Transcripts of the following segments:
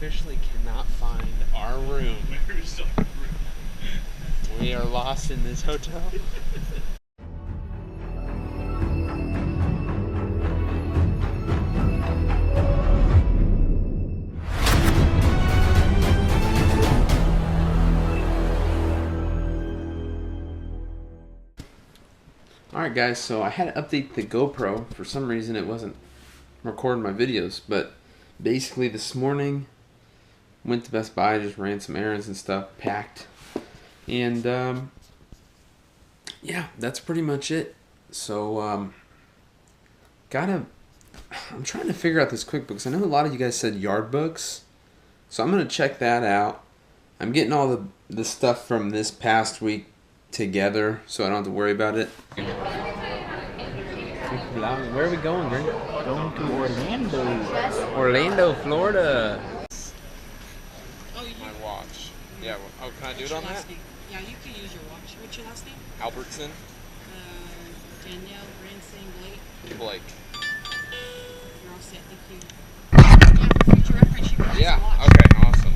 officially cannot find our room. We are lost in this hotel. Alright guys, so I had to update the GoPro. For some reason it wasn't recording my videos, but basically this morning went to Best Buy, just ran some errands and stuff, packed, and yeah, that's pretty much it. So I'm trying to figure out this QuickBooks. I know a lot of you guys said Yardbooks, so I'm gonna check that out. I'm getting all the stuff from this past week together, so I don't have to worry about it. Where are we going, Grant? Going to Orlando. Orlando, Florida. My watch. Yeah. Oh, can I do it on that? Yeah, you can use your watch. What's your last name? Albertson. Danielle, Branson, Blake. Blake. You're all set. Thank you. Yeah, for future reference, you can use Yeah. the watch. Okay. Awesome.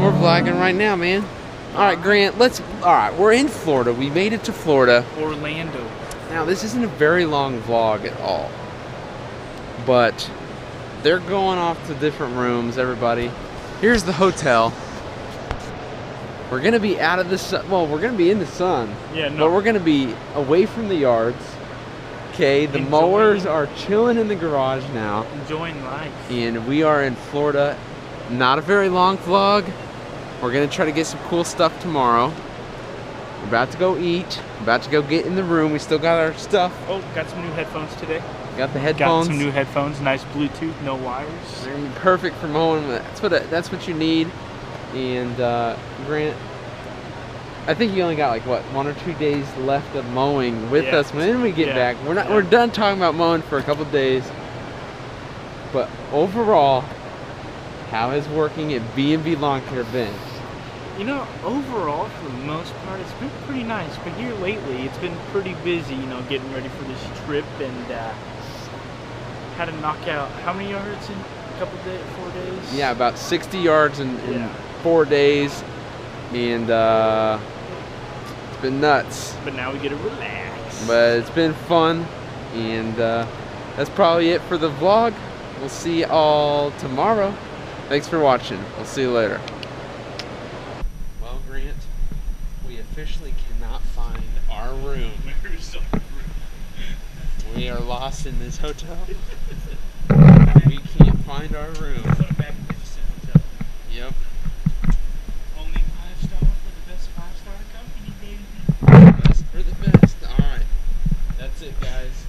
We're vlogging right now, man. All right, Grant, we're in Florida. We made it to Florida. Orlando. Now, this isn't a very long vlog at all, but they're going off to different rooms, everybody. Here's the hotel. We're gonna be out of the sun. Well, we're gonna be in the sun. Yeah, no. But we're gonna be away from the yards. Okay, the mowers are chilling in the garage now. Enjoying life. And we are in Florida. Not a very long vlog. We're gonna try to get some cool stuff tomorrow. We're about to go eat. About to go get in the room. We still got our stuff. Oh, got some new headphones today. Got the headphones. Got some new headphones. Nice Bluetooth, no wires. They're gonna be perfect for mowing. That's what you need. And Grant, I think you only got like what, 1 or 2 days left of mowing with us when we get back. We're done talking about mowing for a couple days. But overall, how has working at B&B Lawn Care been? You know, overall, for the most part, it's been pretty nice. But here lately, it's been pretty busy, you know, getting ready for this trip, and had to knock out how many yards in a couple days, 4 days? Yeah, about 60 yards in 4 days, and it's been nuts. But now we get to relax. But it's been fun, and that's probably it for the vlog. We'll see you all tomorrow. Thanks for watching. We'll see you later. Well, Grant, we officially cannot find our room. We are lost in this hotel. We can't find our room. Yep. Only 5-star for the best 5-star company, baby. Best for the best. Alright. That's it, guys.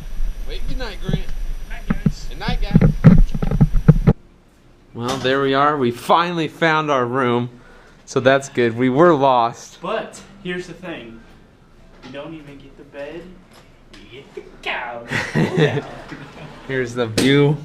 Wait, good night, Grant. Night, guys. Good night, guys. Well, there we are. We finally found our room. So that's good. We were lost. But here's the thing. You don't even get the bed. You get the couch. Here's the view.